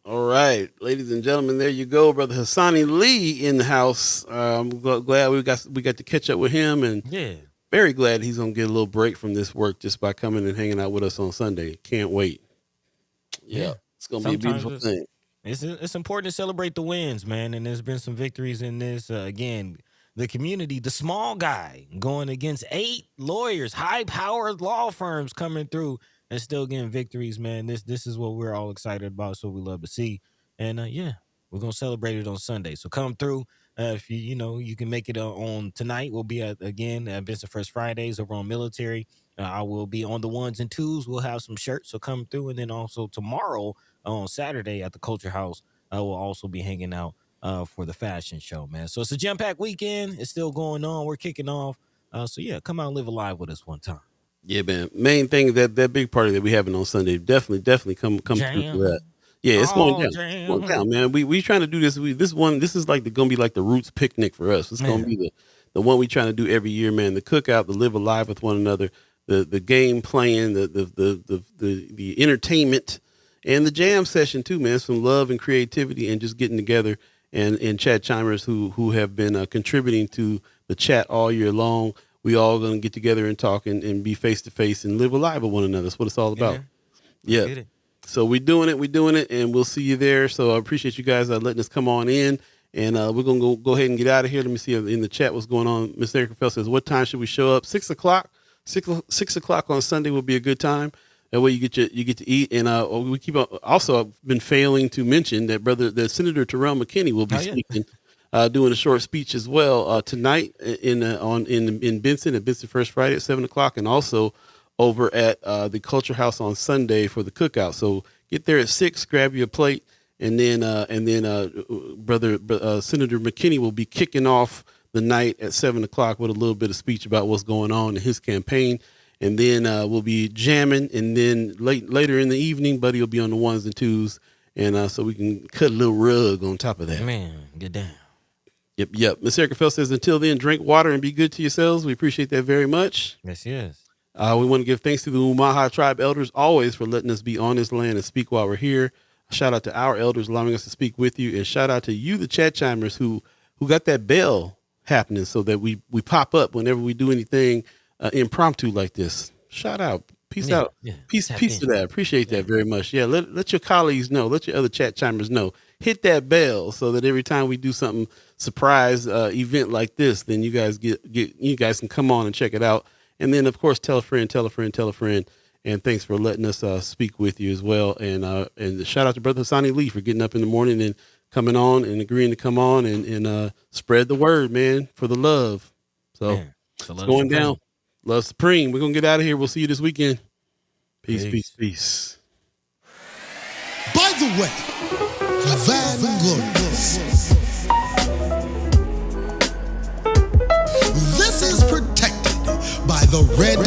C: All
A: right, ladies and gentlemen, there you go, Brother Hasani Lee in the house. I'm glad we got to catch up with him, and very glad he's gonna get a little break from this work just by coming and hanging out with us on Sunday. Can't wait. Yeah. It's gonna be a beautiful thing.
B: It's important to celebrate the wins, man. And there's been some victories in this. Again, the community, the small guy going against 8 lawyers, high-powered law firms coming through and still getting victories, man. This is what we're all excited about. It's what we love to see. And yeah, we're gonna celebrate it on Sunday. So come through. If you can make it on tonight. We'll be at Vincent First Fridays over on Military. I will be on the 1s and 2s. We'll have some shirts, so come through. And then also tomorrow on Saturday at the Culxr House, I will also be hanging out for the fashion show, man. So it's a jam-packed weekend. It's still going on. We're kicking off. So yeah, come out and live alive with us one time.
A: Yeah, man. Main thing that big party that we having on Sunday, definitely come through for that. Yeah, it's going down. It's going down, man. We trying to do this. This is gonna be like the Roots picnic for us. It's gonna be the one we trying to do every year, man. The cookout, the live alive with one another, the game playing, the entertainment, and the jam session too, man. Some love and creativity and just getting together and chat chimers who have been contributing to the chat all year long. We all gonna get together and talk and be face to face and live alive with one another. That's what it's all about. Yeah. So we're doing it, and we'll see you there. So I appreciate you guys letting us come on in, and we're gonna go ahead and get out of here. Let me see in the chat what's going on. Miss Erica Fell says, "What time should we show up? 6 o'clock. 6 o'clock on Sunday will be a good time. That way you get to eat." And we keep also I've been failing to mention that Senator Terrell McKinney will be speaking, doing a short speech as well tonight in Benson at Benson First Friday at 7 o'clock, and also over at the Culxr House on Sunday for the cookout. So get there at 6, grab your plate, and then Senator McKinney will be kicking off the night at 7 o'clock with a little bit of speech about what's going on in his campaign. And then we'll be jamming, and then later in the evening, Buddy will be on the 1s and 2s, and so we can cut a little rug on top of that.
B: Man, get down.
A: Yep. Miss Erica Fell says, "Until then, drink water and be good to yourselves." We appreciate that very much.
B: Yes.
A: We want to give thanks to the Omaha tribe elders always for letting us be on this land and speak while we're here. Shout out to our elders allowing us to speak with you, and shout out to you, the chat chimers, who got that bell happening so that we pop up whenever we do anything impromptu like this. Shout out. Peace out. Yeah. Peace to that. Appreciate that very much. Yeah, let your colleagues know. Let your other chat chimers know. Hit that bell so that every time we do something surprise event like this, then you guys you guys can come on and check it out. And then, of course, tell a friend. And thanks for letting us speak with you as well. And shout out to Brother Hasani Lee for getting up in the morning and coming on and agreeing to come on and spread the word, man, for the love. So it's going down. Love supreme. We're going to get out of here. We'll see you this weekend. Peace.
D: By the way, Van Glorious. This is protected by the red